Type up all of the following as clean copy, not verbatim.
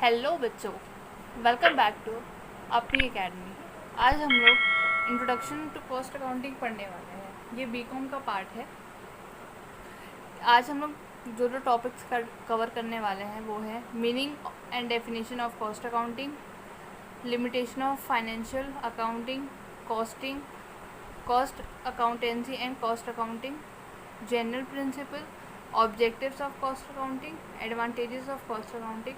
Hello बच्चों, welcome back to अपनी academy. आज हम लोग इंट्रोडक्शन टू कॉस्ट अकाउंटिंग पढ़ने वाले हैं। ये बीकॉम का पार्ट है। आज हम लोग जो जो टॉपिक्स कवर करने वाले हैं वो है meaning and definition of cost accounting, limitation of financial accounting, costing, cost accountancy and cost accounting, general principal, objectives of cost accounting, advantages of cost accounting,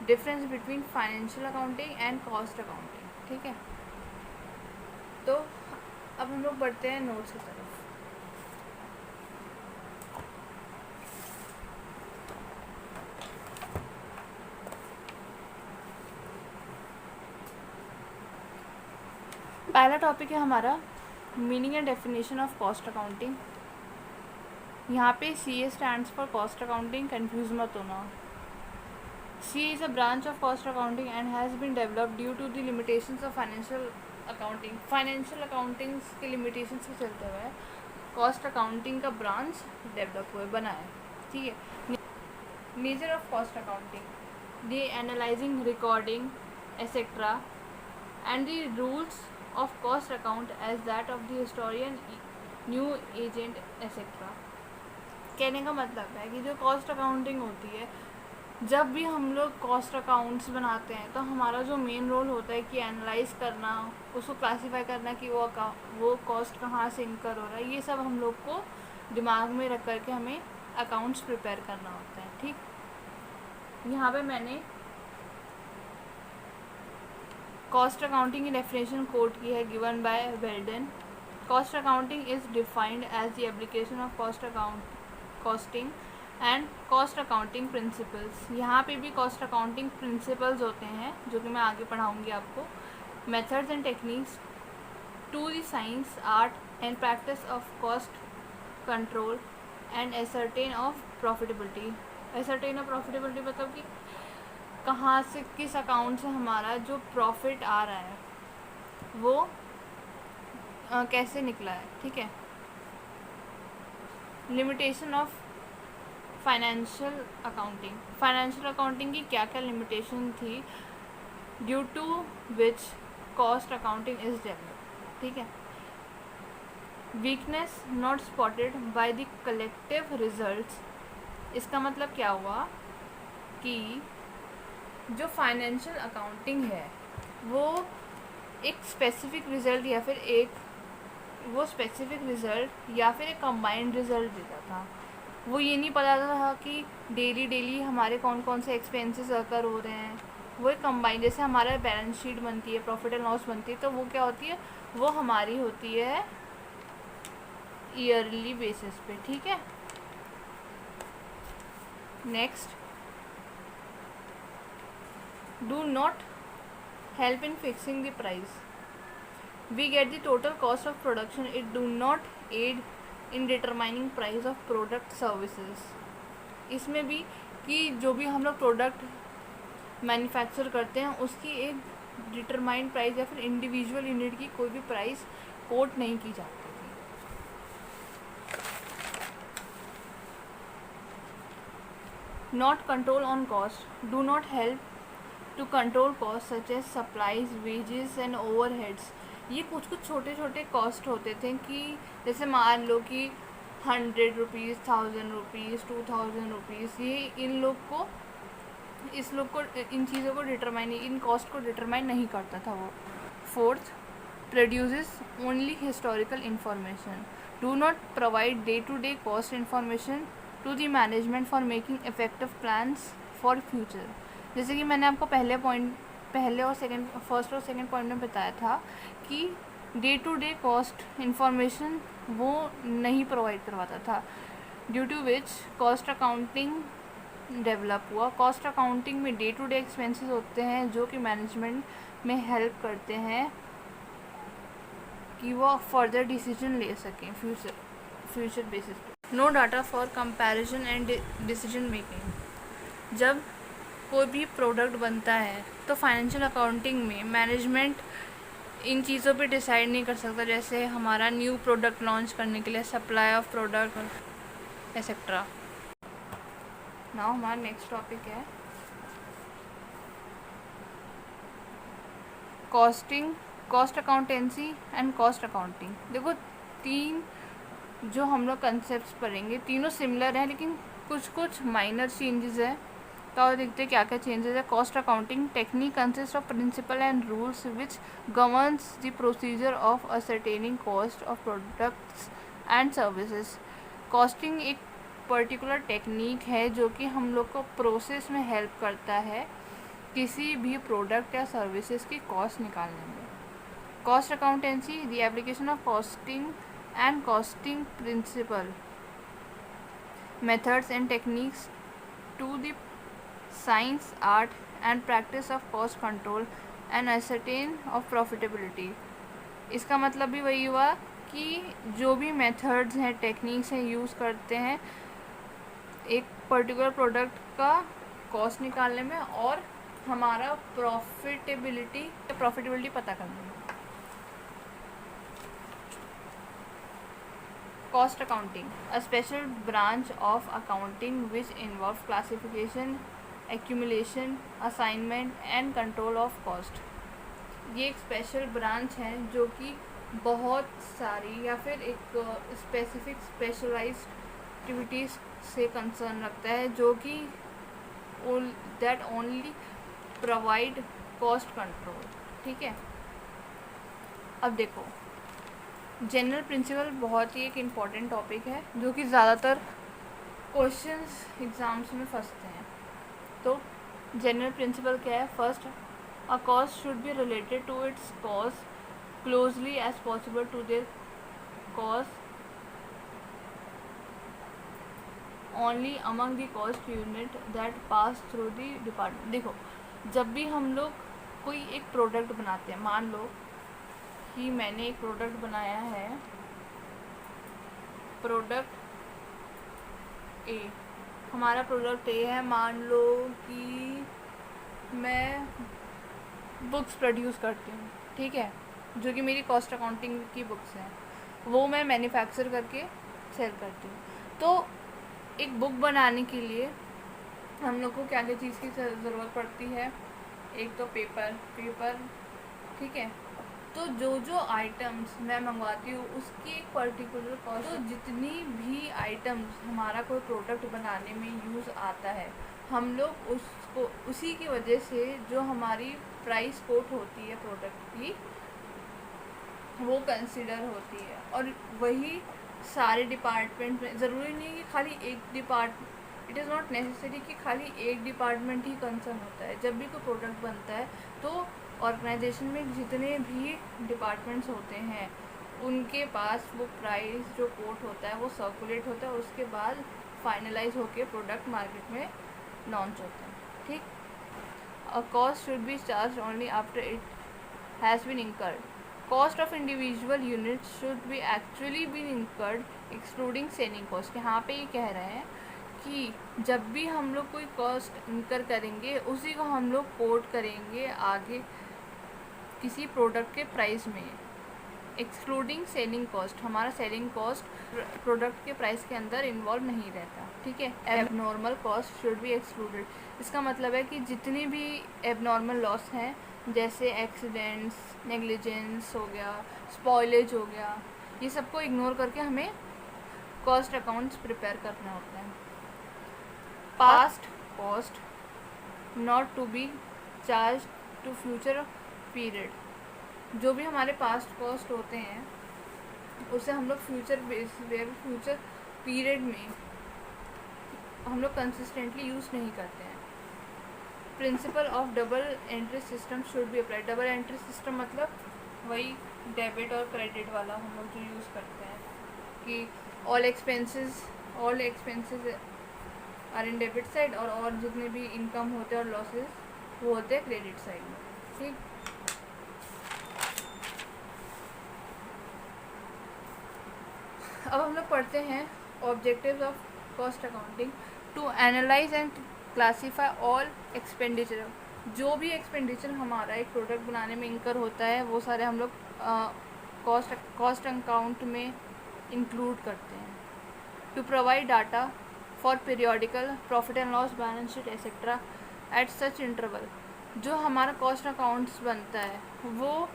difference between financial accounting and cost accounting. ठीक है, तो अब हम लोग बढ़ते हैं notes की तरफ। पहला टॉपिक है हमारा meaning and definition of cost accounting. यहाँ पे C A stands for cost accounting, confuse मत होना। CA is a branch of cost accounting and has been developed due to the limitations of financial accounting. Financial accounting के limitations के चलते हुए cost accounting का branch develop हुए बना है। ठीक है, nature of cost accounting, the analysing, recording etcetera and the rules of cost account as that of the historian, new agent etcetera. कहने का मतलब है कि जो कॉस्ट अकाउंटिंग होती है, जब भी हम लोग कॉस्ट अकाउंट्स बनाते हैं तो हमारा जो मेन रोल होता है कि एनालाइज करना, उसको क्लासीफाई करना कि वो कॉस्ट कहाँ से इनकर हो रहा है। ये सब हम लोग को दिमाग में रख करके हमें अकाउंट्स प्रिपेयर करना होता है। ठीक, यहाँ पे मैंने कॉस्ट अकाउंटिंग की डेफिनेशन कोट की है, given by Wheldon. Cost accounting is defined as the application of costing and cost accounting principles. यहाँ पे भी कॉस्ट अकाउंटिंग प्रिंसिपल्स होते हैं जो कि मैं आगे पढ़ाऊँगी आपको। Methods and techniques to the science, art and practice of cost control and ascertain of profitability. Ascertain of profitability मतलब कि कहाँ से, किस अकाउंट से हमारा जो प्रॉफिट आ रहा है वो कैसे निकला है। ठीक है, limitation of financial accounting. Financial accounting की क्या क्या लिमिटेशन थी due to which cost accounting is developed. ठीक है, weakness not spotted by the collective results. इसका मतलब क्या हुआ कि जो फाइनेंशियल अकाउंटिंग है वो एक स्पेसिफिक रिज़ल्ट या फिर एक कंबाइंड रिज़ल्ट देता था। वो ये नहीं पता था कि डेली हमारे कौन कौन से एक्सपेंसेस अकर हो रहे हैं। वो एक कंबाइंड, जैसे हमारा बैलेंस शीट बनती है, प्रॉफिट एंड लॉस बनती है, तो वो क्या होती है, वो हमारी होती है ईयरली बेसिस पे। ठीक है, next, do not help in fixing the price. We get the total cost of production, it do not aid in determining price of product services. इसमें भी कि जो भी हम लोग प्रोडक्ट मैन्युफैक्चर करते हैं उसकी एक डिटरमाइंड प्राइस या फिर इंडिविजुअल यूनिट की कोई भी प्राइस कोट नहीं की जाती थी। Not control on cost, do not help to control cost such as supplies, wages and overheads. ये कुछ छोटे छोटे कॉस्ट होते थे कि जैसे मान लो कि 100 रुपीज़, 1000 रुपीज़, 2000 रुपीज़, ये इन चीज़ों को डिटरमाइन, इन कॉस्ट को डिटरमाइन नहीं करता था वो। Fourth, produces only historical information, do not provide day to day cost information to the management for making effective plans for future. जैसे कि मैंने आपको फर्स्ट और सेकंड पॉइंट में बताया था कि day to day cost information वो नहीं प्रोवाइड करवाता था, due to which cost accounting develop हुआ। कॉस्ट अकाउंटिंग में डे टू डे एक्सपेंसेस होते हैं जो कि मैनेजमेंट में हेल्प करते हैं कि वो फर्दर डिसीजन ले सकें फ्यूचर बेसिस पे। No data for comparison and decision making. जब कोई भी प्रोडक्ट बनता है तो फाइनेंशियल अकाउंटिंग में मैनेजमेंट इन चीज़ों पे डिसाइड नहीं कर सकता, जैसे हमारा न्यू प्रोडक्ट लॉन्च करने के लिए supply of product etcetera. Now हमारा नेक्स्ट टॉपिक है cost accountancy and cost accounting. देखो, तीन जो हम लोग कंसेप्ट पढ़ेंगे तीनों सिमिलर हैं, लेकिन कुछ कुछ माइनर चेंजेस है। तो और देखते हैं क्या क्या चेंजेस है। Cost accounting technique consist of principle and rules which governs the procedure of ascertaining cost of products and services. Costing एक पर्टिकुलर टेक्निक है जो कि हम लोग को प्रोसेस में हेल्प करता है किसी भी प्रोडक्ट या सर्विसेज की कॉस्ट निकालने में। Cost accountancy the application of costing and costing principle, methods and techniques to the science, art and practice of cost control and ascertain of profitability। इसका मतलब भी वही हुआ कि जो भी मेथड्स हैं, टेक्निक्स हैं, यूज़ करते हैं एक पर्टिकुलर प्रोडक्ट का कॉस्ट निकालने में और हमारा प्रॉफिटेबिलिटी पता करने में। Cost accounting, a special branch of accounting which involves classification, accumulation, assignment and control of cost। ये एक स्पेशल ब्रांच है जो कि बहुत सारी या फिर एक स्पेसिफिक स्पेशलाइज्ड एक्टिविटीज़ से कंसर्न रखता है जो कि that only provide cost control. ठीक है, अब देखो, जनरल प्रिंसिपल बहुत ही एक इम्पॉर्टेंट टॉपिक है जो कि ज़्यादातर क्वेश्चंस एग्ज़ाम्स में फंसते हैं। तो जनरल प्रिंसिपल क्या है? First, a cost should be related to its cost closely as possible to their cost only among the cost unit that pass through the department. देखो, जब भी हम लोग कोई एक प्रोडक्ट बनाते हैं, मान लो कि मैंने एक प्रोडक्ट बनाया है, प्रोडक्ट ए, हमारा प्रोडक्ट ए है। मान लो कि मैं बुक्स प्रोड्यूस करती हूँ, ठीक है, जो कि मेरी कॉस्ट अकाउंटिंग की बुक्स हैं, वो मैं मैन्युफैक्चर करके सेल करती हूँ। तो एक बुक बनाने के लिए हम लोग को क्या क्या चीज़ की ज़रूरत पड़ती है? एक तो पेपर, ठीक है। तो जो आइटम्स मैं मंगवाती हूँ उसकी एक पर्टिकुलर कॉस्ट। तो जितनी भी आइटम्स हमारा कोई प्रोडक्ट बनाने में यूज़ आता है, हम लोग उसको उसी की वजह से जो हमारी प्राइस कोट होती है प्रोडक्ट की, वो कंसिडर होती है। और वही सारे डिपार्टमेंट में, ज़रूरी नहीं कि खाली एक इट इज़ नॉट नेसेसरी कि खाली एक डिपार्टमेंट ही कंसर्न होता है। जब भी कोई प्रोडक्ट बनता है तो ऑर्गेनाइजेशन में जितने भी डिपार्टमेंट्स होते हैं उनके पास वो प्राइस जो कोट होता है वो सर्कुलेट होता है, उसके बाद फाइनलाइज होके प्रोडक्ट मार्केट में लॉन्च होता है। ठीक, a cost should be charge only after it has been incurred. Cost of individual unit should be actually been incurred excluding selling cost. यहाँ पे ये कह रहे हैं कि जब भी हम लोग कोई कॉस्ट इंकर करेंगे उसी को हम लोग कोट करेंगे आगे किसी प्रोडक्ट के प्राइस में, एक्सक्लूडिंग सेलिंग कॉस्ट। हमारा सेलिंग कॉस्ट प्रोडक्ट के प्राइस के अंदर इन्वॉल्व नहीं रहता। ठीक है, abnormal cost should be excluded. इसका मतलब है कि जितनी भी एबनॉर्मल लॉस हैं, जैसे एक्सीडेंट्स, नेग्लिजेंस हो गया, स्पॉइलेज हो गया, ये सबको इग्नोर करके हमें कॉस्ट अकाउंट्स प्रिपेयर करना होता है। Past cost not to be charge to future period. जो भी हमारे पास्ट कॉस्ट होते हैं उसे हम लोग फ्यूचर पीरियड में हम लोग कंसिस्टेंटली यूज़ नहीं करते हैं। Principle of double entry system should be applied. Double entry system मतलब वही डेबिट और क्रेडिट वाला हम लोग जो यूज़ करते हैं कि all expenses are in debit side और जितने भी इनकम होते हैं और लॉसेस वो होते हैं क्रेडिट साइड में। ठीक, अब हम लोग पढ़ते हैं objectives of cost accounting. To analyse and classify all expenditure. जो भी एक्सपेंडिचर हमारा एक प्रोडक्ट बनाने में इंकर होता है वो सारे हम लोग कॉस्ट अकाउंट में इंक्लूड करते हैं। To provide data for periodical profit and loss balance sheet etcetera at such interval. जो हमारा कॉस्ट अकाउंट्स बनता है वो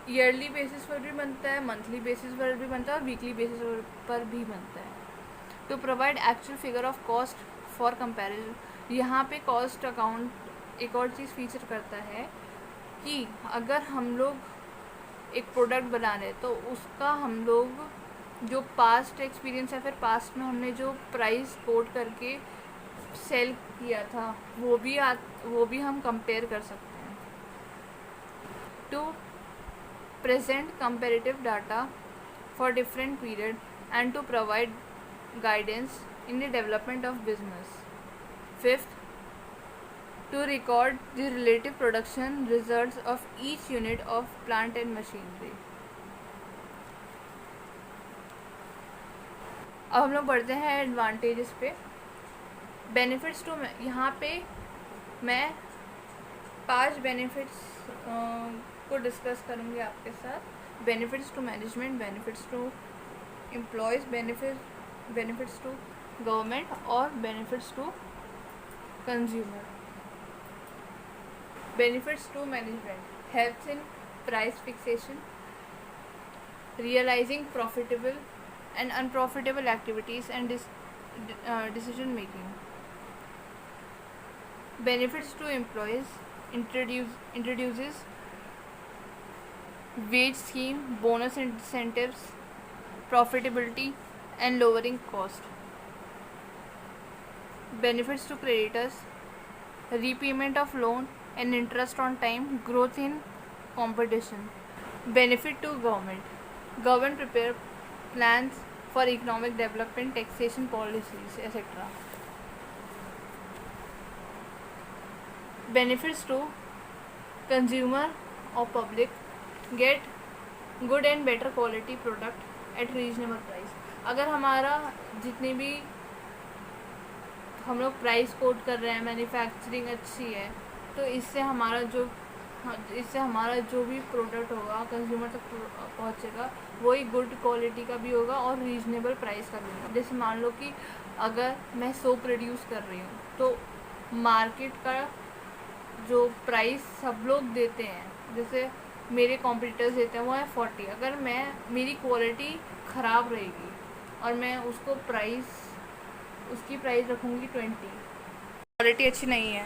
ईयरली बेसिस पर भी बनता है, मंथली बेसिस पर भी बनता है और वीकली बेसिस पर भी बनता है। To provide actual figure of cost for comparison, यहाँ पे कॉस्ट अकाउंट एक और चीज़ फीचर करता है कि अगर हम लोग एक प्रोडक्ट बना रहे हैं तो उसका हम लोग जो पास्ट एक्सपीरियंस है, फिर पास्ट में हमने जो प्राइस कोट करके सेल किया था वो भी हम कंपेयर कर सकते हैं। To present comparative data for different period and to provide guidance in the development of business. Fifth, to record the relative production results of each unit of plant and machinery. अब हम लोग बढ़ते हैं advantages पे। Benefits to, यहाँ पे मैं 5 benefits को डिस्कस करूँगी आपके साथ। Benefits to management, benefits to employees, benefits to government और benefits to consumer. Benefits to management helps in price fixation, realising profitable and unprofitable activities and decision making. Benefits to employees introduces wage scheme, bonus incentives, profitability and lowering cost. Benefits to creditors, repayment of loan and interest on time, growth in competition. Benefit to government prepare plans for economic development, taxation policies, etc. Benefits to consumer or public, get good and better quality product at reasonable price. अगर हमारा जितनी भी हम लोग price quote कर रहे हैं, manufacturing अच्छी है, तो इससे हमारा जो भी प्रोडक्ट होगा कंज्यूमर तक पहुंचेगा वही गुड क्वालिटी का भी होगा और रीजनेबल प्राइस का भी होगा। जैसे मान लो कि अगर मैं सोप प्रोड्यूस कर रही हूँ तो मार्केट का जो प्राइस सब लोग देते हैं, जैसे मेरे कॉम्पिटिटर्स देते हैं, वो है 40। अगर मेरी क्वालिटी ख़राब रहेगी और मैं उसकी प्राइस रखूँगी 20, क्वालिटी अच्छी नहीं है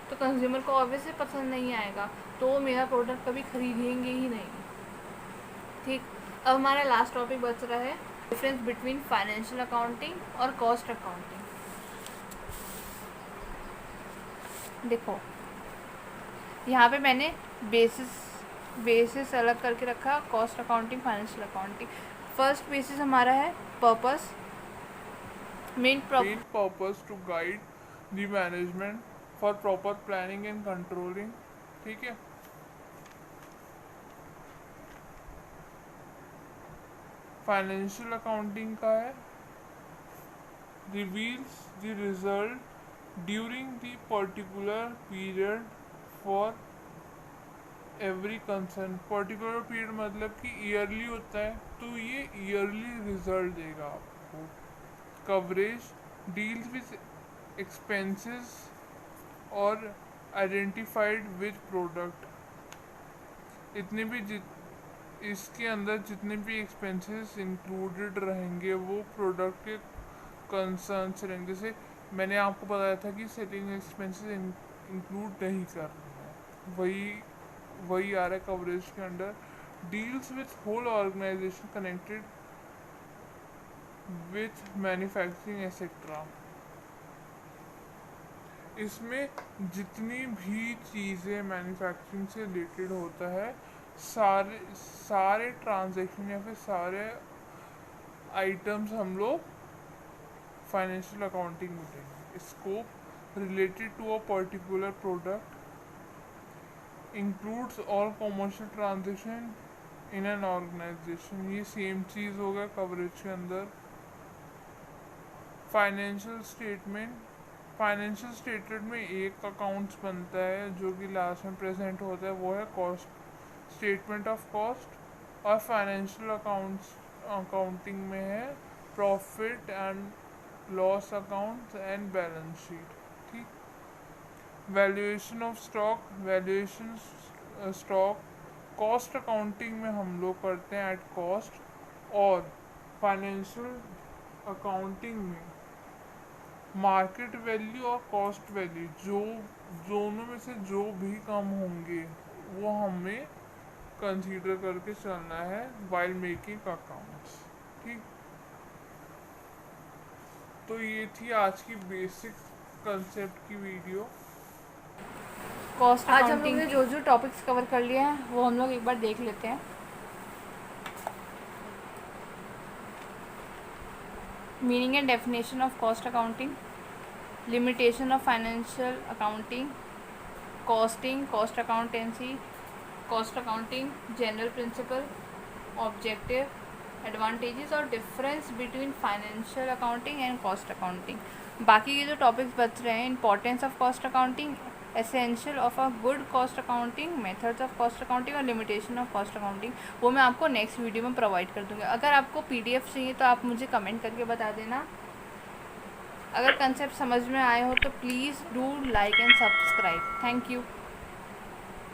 तो कंज्यूमर को ऑब्वियसली पसंद नहीं आएगा, तो वो मेरा प्रोडक्ट कभी खरीदेंगे ही नहीं। ठीक, अब हमारा लास्ट टॉपिक बच रहा है डिफरेंस बिटवीन फाइनेंशियल अकाउंटिंग और कॉस्ट अकाउंटिंग। देखो यहाँ पे मैंने बेसिस अलग करके रखा, cost accounting, financial accounting. First basis हमारा है purpose, main purpose to guide the management for proper planning and controlling. ठीक है। फाइनेंशियल अकाउंटिंग का है reveals the result during the particular period for every concern. Particular period मतलब कि yearly होता है, तो ये ईयरली रिजल्ट देगा आपको। कवरेज डील्स विद एक्सपेंसेस और आइडेंटिफाइड विद प्रोडक्ट। इसके अंदर जितने भी एक्सपेंसेस इंक्लूडेड रहेंगे वो प्रोडक्ट के कंसर्न्स रहेंगे। जैसे मैंने आपको बताया था कि सेलिंग एक्सपेंसेस इंक्लूड नहीं कर रहे हैं, वही आ रहा है कवरेज के अंडर। Deals with whole organisation connected with manufacturing etcetera. इसमें जितनी भी चीज़ें मैन्युफैक्चरिंग से रिलेटेड होता है, सारे ट्रांजैक्शन या फिर सारे आइटम्स हम लोग फाइनेंशियल अकाउंटिंग में लेंगे। Scope related to a particular product includes all commercial transaction in an organisation. ये सेम चीज़ होगा कवरेज के अंदर। फाइनेंशियल स्टेटमेंट में एक अकाउंट्स बनता है जो कि लास्ट में प्रेजेंट होता है, वो है कॉस्ट स्टेटमेंट ऑफ कॉस्ट। और फाइनेंशियल अकाउंटिंग में है profit and loss account and balance sheet. ठीक, valuation of stock, valuation stock, cost accounting में हम लोग करते हैं एट कॉस्ट, और फाइनेंशियल अकाउंटिंग में मार्केट वैल्यू और कॉस्ट वैल्यू, जो दोनों में से जो भी कम होंगे वो हमें कंसीडर करके चलना है वाइल मेकिंग अकाउंट्स। ठीक, तो ये थी आज की बेसिक कंसेप्ट की वीडियो। कॉस्ट आज हम अकाउंटिंग लोग ने जो जो टॉपिक्स कवर कर लिए हैं वो हम लोग एक बार देख लेते हैं। Meaning and definition of cost accounting, limitation of financial accounting, costing, cost accountancy, cost accounting, general principle, objective, advantages और difference between financial accounting and cost accounting. बाकी के जो टॉपिक्स बच रहे हैं, importance of cost accounting, essential of a good cost accounting, methods of cost accounting और limitation of cost accounting, वो मैं आपको नेक्स्ट वीडियो में प्रोवाइड कर दूँगी। अगर आपको PDF चाहिए तो आप मुझे कमेंट करके बता देना। अगर कंसेप्ट समझ में आए हो तो please do like and subscribe. Thank you.